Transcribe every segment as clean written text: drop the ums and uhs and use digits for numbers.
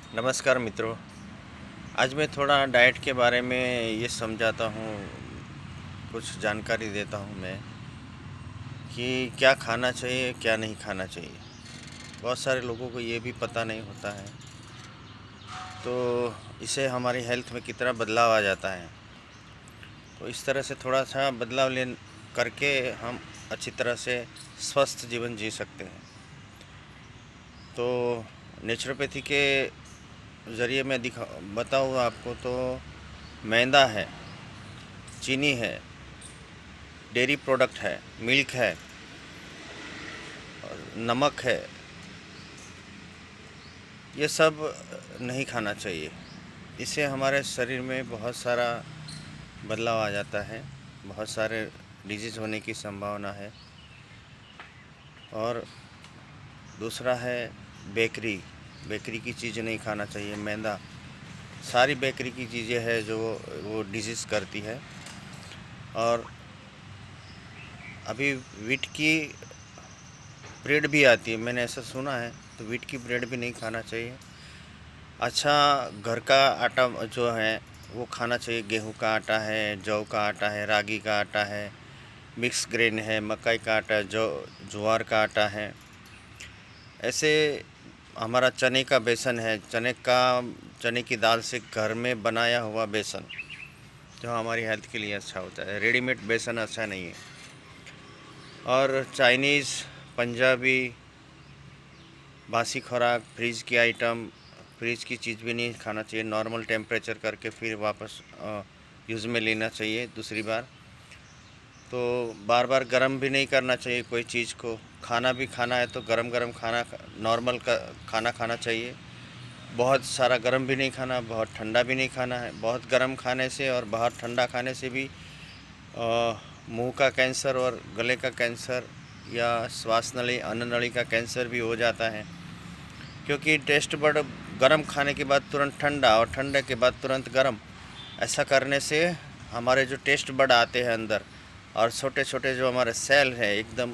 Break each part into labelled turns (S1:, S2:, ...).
S1: नमस्कार मित्रों। आज मैं थोड़ा डाइट के बारे में ये समझाता हूँ, कुछ जानकारी देता हूँ मैं कि क्या खाना चाहिए क्या नहीं खाना चाहिए। बहुत सारे लोगों को ये भी पता नहीं होता है, तो इससे हमारी हेल्थ में कितना बदलाव आ जाता है। तो इस तरह से थोड़ा सा बदलाव ले करके हम अच्छी तरह से स्वस्थ जीवन जी सकते हैं। तो नेचुरोपैथी के ज़रिए मैं बताऊँ आपको, तो मैदा है, चीनी है, डेयरी प्रोडक्ट है, मिल्क है, नमक है, ये सब नहीं खाना चाहिए। इससे हमारे शरीर में बहुत सारा बदलाव आ जाता है, बहुत सारे डिजीज़ होने की संभावना है। और दूसरा है बेकरी। बेकरी की चीज़ें नहीं खाना चाहिए। मैदा, सारी बेकरी की चीज़ें हैं जो वो डिजीज़ करती है। और अभी वीट की ब्रेड भी आती है, मैंने ऐसा सुना है, तो वीट की ब्रेड भी नहीं खाना चाहिए। अच्छा, घर का आटा जो है वो खाना चाहिए। गेहूं का आटा है, जौ का आटा है, रागी का आटा है, मिक्स ग्रेन है, मकई का आटा है, ज्वार का आटा है। ऐसे हमारा चने का बेसन है, चने की दाल से घर में बनाया हुआ बेसन जो हमारी हेल्थ के लिए अच्छा होता है। रेडीमेड बेसन अच्छा नहीं है। और चाइनीज़, पंजाबी, बासी खुराक, फ्रिज की आइटम, फ्रिज की चीज़ भी नहीं खाना चाहिए। नॉर्मल टेम्परेचर करके फिर वापस यूज़ में लेना चाहिए दूसरी बार। तो बार बार गर्म भी नहीं करना चाहिए कोई चीज़ को। खाना भी खाना है तो गरम गरम खाना, नॉर्मल का खाना खाना चाहिए। बहुत सारा गर्म भी नहीं खाना, बहुत ठंडा भी नहीं खाना है। बहुत गर्म खाने से और बहुत ठंडा खाने से भी मुंह का कैंसर और गले का कैंसर या श्वास नली, अन्न नली का कैंसर भी हो जाता है। क्योंकि टेस्ट बड गर्म खाने के बाद तुरंत ठंडा और ठंडे के बाद तुरंत गर्म, ऐसा करने से हमारे जो टेस्ट बड आते हैं अंदर, और छोटे छोटे जो हमारे सेल है एकदम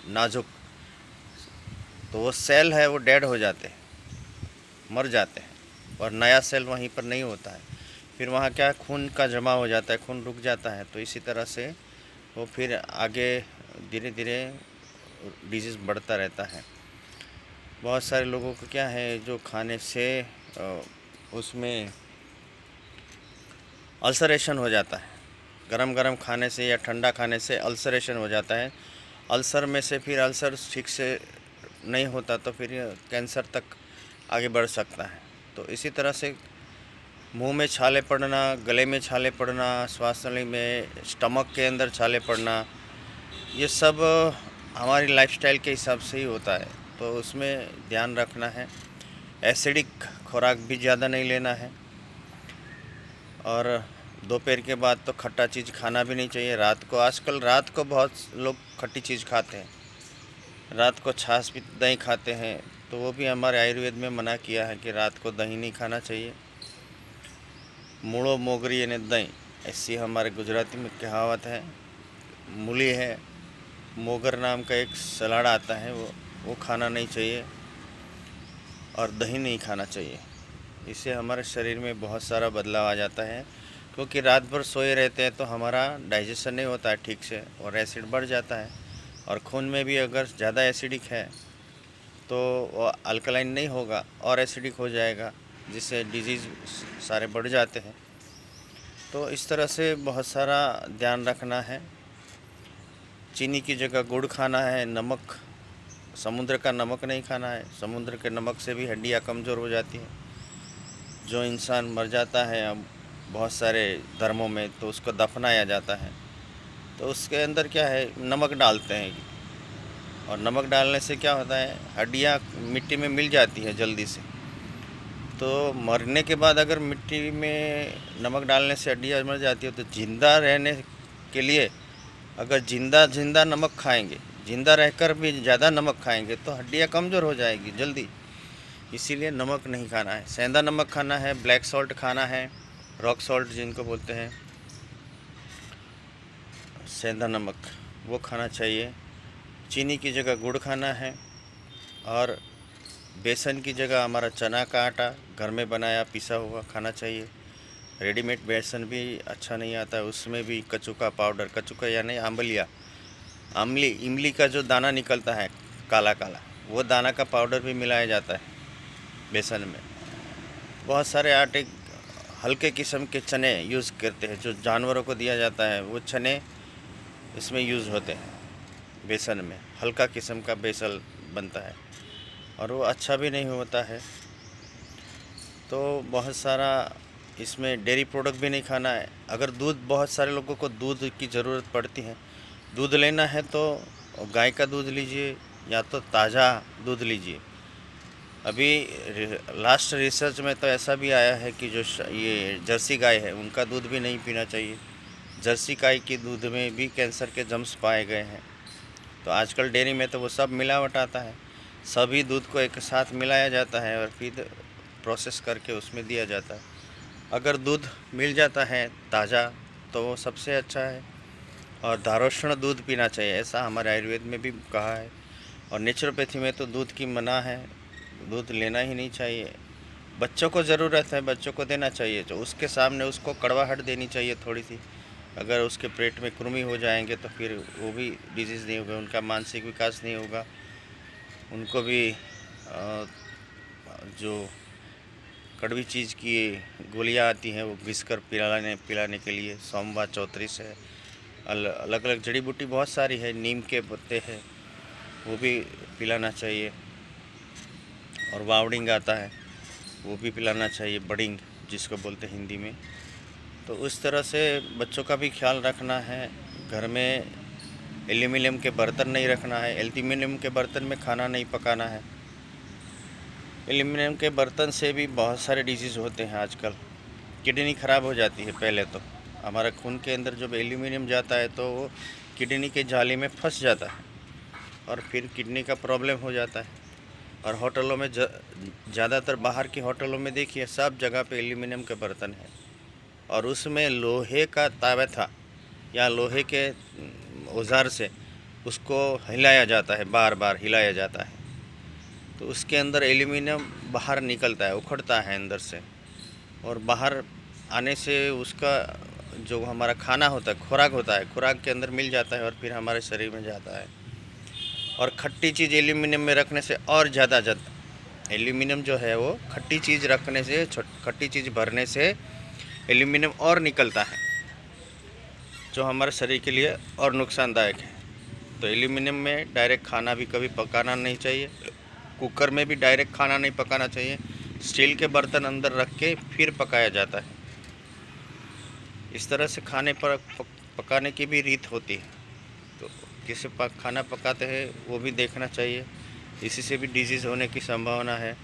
S1: नाजुक, तो वो सेल है वो डेड हो जाते हैं, मर जाते हैं, और नया सेल वहीं पर नहीं होता है। फिर वहाँ क्या, खून का जमा हो जाता है, खून रुक जाता है। तो इसी तरह से वो फिर आगे धीरे धीरे डिजीज़ बढ़ता रहता है। बहुत सारे लोगों को क्या है, जो खाने से उसमें अल्सरेशन हो जाता है। गरम गरम खाने से या ठंडा खाने से अल्सरेशन हो जाता है। अल्सर में से फिर अल्सर ठीक से नहीं होता तो फिर कैंसर तक आगे बढ़ सकता है। तो इसी तरह से मुंह में छाले पड़ना, गले में छाले पड़ना, श्वास नली में, स्टमक के अंदर छाले पड़ना, ये सब हमारी लाइफस्टाइल के हिसाब से ही होता है। तो उसमें ध्यान रखना है। एसिडिक खुराक भी ज़्यादा नहीं लेना है। और दोपहर के बाद तो खट्टा चीज़ खाना भी नहीं चाहिए। आजकल रात को बहुत लोग खट्टी चीज़ खाते हैं, रात को छाछ भी, दही खाते हैं। तो वो भी हमारे आयुर्वेद में मना किया है कि रात को दही नहीं खाना चाहिए। मूड़ो मोगरी यानी दही, ऐसी हमारे गुजराती में कहावत है। मूली है, मोगर नाम का एक सलाद आता है, वो खाना नहीं चाहिए। और दही नहीं खाना चाहिए। इससे हमारे शरीर में बहुत सारा बदलाव आ जाता है। क्योंकि रात भर सोए रहते हैं तो हमारा डाइजेशन नहीं होता है ठीक से, और एसिड बढ़ जाता है। और खून में भी अगर ज़्यादा एसिडिक है तो वो अल्कलाइन नहीं होगा और एसिडिक हो जाएगा, जिससे डिजीज़ सारे बढ़ जाते हैं। तो इस तरह से बहुत सारा ध्यान रखना है। चीनी की जगह गुड़ खाना है। नमक, समुद्र का नमक नहीं खाना है। समुद्र के नमक से भी हड्डियाँ कमज़ोर हो जाती हैं। जो इंसान मर जाता है अब बहुत सारे धर्मों में, तो उसको दफनाया जाता है, तो उसके अंदर क्या है, नमक डालते हैं। और नमक डालने से क्या होता है, हड्डियाँ मिट्टी में मिल जाती है जल्दी से। तो मरने के बाद अगर मिट्टी में नमक डालने से हड्डियाँ मर जाती है, तो ज़िंदा रहने के लिए अगर जिंदा नमक खाएंगे, जिंदा रहकर भी ज़्यादा नमक खाएंगे तो हड्डियाँ कमज़ोर हो जाएगी जल्दी। इसीलिए नमक नहीं खाना है। सेंधा नमक खाना है, ब्लैक सॉल्ट खाना है, रॉक सॉल्ट जिनको बोलते हैं, सेंधा नमक, वो खाना चाहिए। चीनी की जगह गुड़ खाना है। और बेसन की जगह हमारा चना का आटा घर में बनाया पिसा हुआ खाना चाहिए। रेडीमेड बेसन भी अच्छा नहीं आता है, उसमें भी कचुका पाउडर, कचुका यानी आंवलिया, आमली, इमली का जो दाना निकलता है काला काला, वो दाना का पाउडर भी मिलाया जाता है बेसन में। बहुत सारे आटे हल्के किस्म के चने यूज़ करते हैं, जो जानवरों को दिया जाता है, वो चने इसमें यूज़ होते हैं बेसन में। हल्का किस्म का बेसन बनता है और वो अच्छा भी नहीं होता है। तो बहुत सारा इसमें डेयरी प्रोडक्ट भी नहीं खाना है। अगर दूध, बहुत सारे लोगों को दूध की ज़रूरत पड़ती है, दूध लेना है तो गाय का दूध लीजिए या तो ताज़ा दूध लीजिए। अभी लास्ट रिसर्च में तो ऐसा भी आया है कि जो ये जर्सी गाय है उनका दूध भी नहीं पीना चाहिए। जर्सी गाय के दूध में भी कैंसर के जम्स पाए गए हैं। तो आजकल डेयरी में तो वो सब मिलावट आता है, सभी दूध को एक साथ मिलाया जाता है और फिर प्रोसेस करके उसमें दिया जाता है। अगर दूध मिल जाता है ताज़ा तो वो सबसे अच्छा है, और धारोष्ण दूध पीना चाहिए, ऐसा हमारे आयुर्वेद में भी कहा है। और नेचुरोपैथी में तो दूध की मना है, दूध लेना ही नहीं चाहिए। बच्चों को ज़रूरत है, बच्चों को देना चाहिए, तो उसके सामने उसको कड़वाहट देनी चाहिए थोड़ी सी। अगर उसके पेट में कृमि हो जाएंगे तो फिर वो भी डिजीज़ नहीं होगा, उनका मानसिक विकास नहीं होगा, उनको भी जो कड़वी चीज़ की गोलियां आती हैं वो घिस कर पिलाने के लिए सोमवा चौतरी से अलग अलग जड़ी बूटी बहुत सारी है, नीम के पत्ते हैं वो भी पिलाना चाहिए। और वावडिंग आता है वो भी पिलाना चाहिए, बडिंग जिसको बोलते हैं हिंदी में। तो उस तरह से बच्चों का भी ख्याल रखना है। घर में एल्यूमिनियम के बर्तन नहीं रखना है, एल्यूमिनियम के बर्तन में खाना नहीं पकाना है। एल्यूमिनियम के बर्तन से भी बहुत सारे डिजीज़ होते हैं आजकल। किडनी ख़राब हो जाती है। पहले तो हमारा खून के अंदर जब एल्यूमिनियम जाता है तो वो किडनी के जाली में फंस जाता है और फिर किडनी का प्रॉब्लम हो जाता है। और होटलों में ज़्यादातर बाहर की होटलों में देखिए सब जगह पे एल्यूमिनियम के बर्तन हैं और उसमें लोहे का तावा था या लोहे के औजार से उसको हिलाया जाता है, बार बार हिलाया जाता है, तो उसके अंदर एल्यूमिनियम बाहर निकलता है, उखड़ता है अंदर से, और बाहर आने से उसका जो हमारा खाना होता है, खुराक होता है, खुराक के अंदर मिल जाता है और फिर हमारे शरीर में जाता है। और खट्टी चीज़ एल्यूमिनियम में रखने से और ज़्यादा एल्यूमिनियम जो है वो खट्टी चीज़ रखने से, खट्टी चीज़ भरने से एल्यूमिनियम और निकलता है, जो हमारे शरीर के लिए और नुकसानदायक है। तो एल्यूमिनियम में डायरेक्ट खाना भी कभी पकाना नहीं चाहिए, कुकर में भी डायरेक्ट खाना नहीं पकाना चाहिए। स्टील के बर्तन अंदर रख के फिर पकाया जाता है। इस तरह से खाने पर पकाने की भी रीत होती है, तो किसे खाना पकाते हैं वो भी देखना चाहिए, इसी से भी डिजीज़ होने की संभावना है।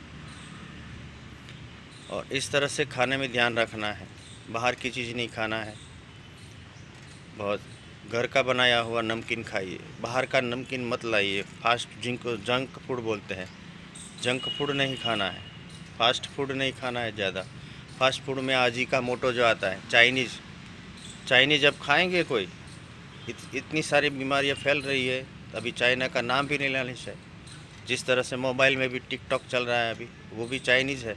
S1: और इस तरह से खाने में ध्यान रखना है, बाहर की चीज़ नहीं खाना है। बहुत घर का बनाया हुआ नमकीन खाइए, बाहर का नमकीन मत लाइए। फास्ट जिनको जंक फूड बोलते हैं, जंक फूड नहीं खाना है, फास्ट फूड नहीं खाना है ज़्यादा। फास्ट फूड में आज ही का मोटो जो आता है चाइनीज़ अब खाएंगे कोई? इतनी सारी बीमारियां फैल रही है, अभी चाइना का नाम भी नहीं लेना चाहिए। जिस तरह से मोबाइल में भी टिकटॉक चल रहा है अभी, वो भी चाइनीज़ है।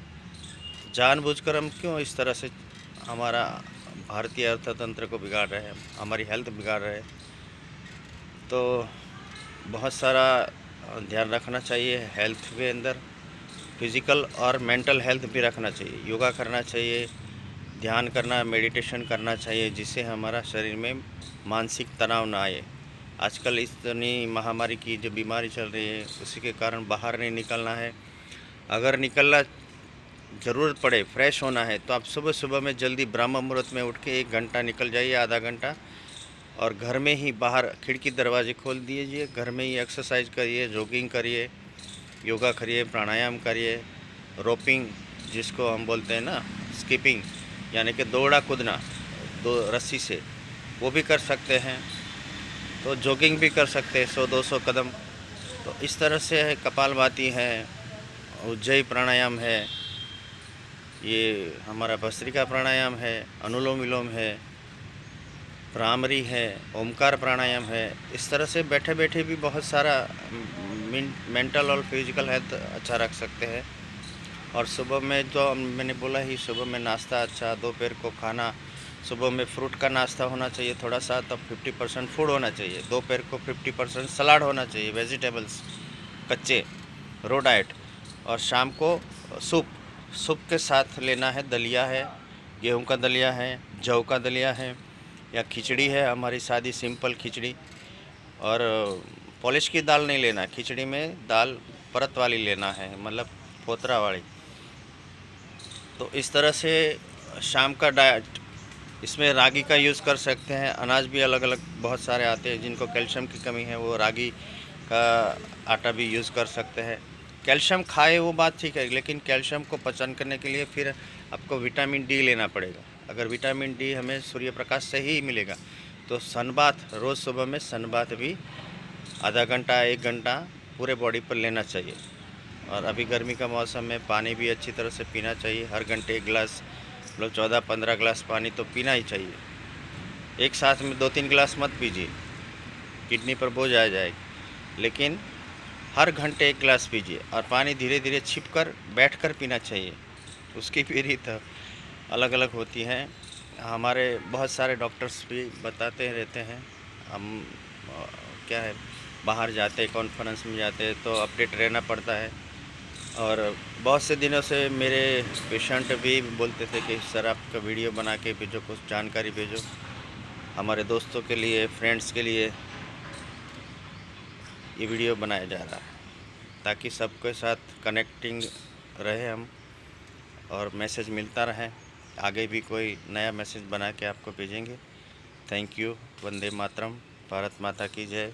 S1: जानबूझकर हम क्यों इस तरह से हमारा भारतीय अर्थतंत्र को बिगाड़ रहे हैं, हमारी हेल्थ बिगाड़ रहे हैं? तो बहुत सारा ध्यान रखना चाहिए हेल्थ के अंदर, फिज़िकल और मेंटल हेल्थ भी रखना चाहिए। योगा करना चाहिए, ध्यान करना, मेडिटेशन करना चाहिए, जिससे हमारा शरीर में मानसिक तनाव ना आए। आजकल इतनी महामारी की जो बीमारी चल रही है उसी के कारण बाहर नहीं निकलना है। अगर निकलना ज़रूरत पड़े, फ्रेश होना है, तो आप सुबह सुबह में जल्दी ब्रह्म मुहूर्त में उठ के 1 घंटा निकल जाइए, आधा घंटा, और घर में ही बाहर खिड़की दरवाजे खोल दीजिए, घर में ही एक्सरसाइज करिए, जॉगिंग करिए, योगा करिए, प्राणायाम करिए, रोपिंग जिसको हम बोलते हैं ना, स्किपिंग यानी कि दौड़ा कूदना, दो रस्सी से, वो भी कर सकते हैं। तो जॉगिंग भी कर सकते हैं 100-200 कदम। तो इस तरह से है, कपालभाति है, उज्जयी प्राणायाम है, ये हमारा भस्त्रिका प्राणायाम है, अनुलोम विलोम है, भ्रामरी है, ओमकार प्राणायाम है। इस तरह से बैठे बैठे भी बहुत सारा मेंटल और फिजिकल हेल्थ अच्छा रख सकते हैं। और सुबह में जो मैंने बोला ही, सुबह में नाश्ता अच्छा, दोपहर को खाना, सुबह में फ्रूट का नाश्ता होना चाहिए थोड़ा सा, तब 50% फूड होना चाहिए, दोपहर को 50% सलाद होना चाहिए, वेजिटेबल्स कच्चे, रो डाइट। और शाम को सूप, सूप के साथ लेना है, दलिया है, गेहूं का दलिया है, जौ का दलिया है, या खिचड़ी है हमारी सादी सिंपल खिचड़ी। और पॉलिश की दाल नहीं लेना, खिचड़ी में दाल परत वाली लेना है, मतलब पोतरा वाली। तो इस तरह से शाम का डाइट, इसमें रागी का यूज़ कर सकते हैं। अनाज भी अलग अलग बहुत सारे आते हैं, जिनको कैल्शियम की कमी है वो रागी का आटा भी यूज़ कर सकते हैं। कैल्शियम खाए वो बात ठीक है, लेकिन कैल्शियम को पचन करने के लिए फिर आपको विटामिन डी लेना पड़ेगा। अगर विटामिन डी हमें सूर्य प्रकाश से ही मिलेगा, तो सनबाथ, रोज़ सुबह में सनबाथ भी आधा घंटा 1 घंटा पूरे बॉडी पर लेना चाहिए। और अभी गर्मी का मौसम में पानी भी अच्छी तरह से पीना चाहिए, हर घंटे 1 गिलास, मतलब 14-15 गिलास पानी तो पीना ही चाहिए। एक साथ में 2-3 गिलास मत पीजिए, किडनी पर बोझ आ जाएगी, लेकिन हर घंटे 1 गिलास पीजिए। और पानी धीरे धीरे छिप कर बैठ कर पीना चाहिए, उसकी भी रीत अलग अलग होती हैं। हमारे बहुत सारे डॉक्टर्स भी बताते रहते हैं। हम क्या है, बाहर जाते हैं, कॉन्फ्रेंस में जाते हैं, तो अपडेट रहना पड़ता है। और बहुत से दिनों से मेरे पेशेंट भी बोलते थे कि सर आपका वीडियो बना के भेजो, कुछ जानकारी भेजो। हमारे दोस्तों के लिए, फ्रेंड्स के लिए ये वीडियो बनाया जा रहा है, ताकि सबके साथ कनेक्टिंग रहे हम, और मैसेज मिलता रहे। आगे भी कोई नया मैसेज बना के आपको भेजेंगे। Thank you. वंदे मातरम। भारत माता की जय।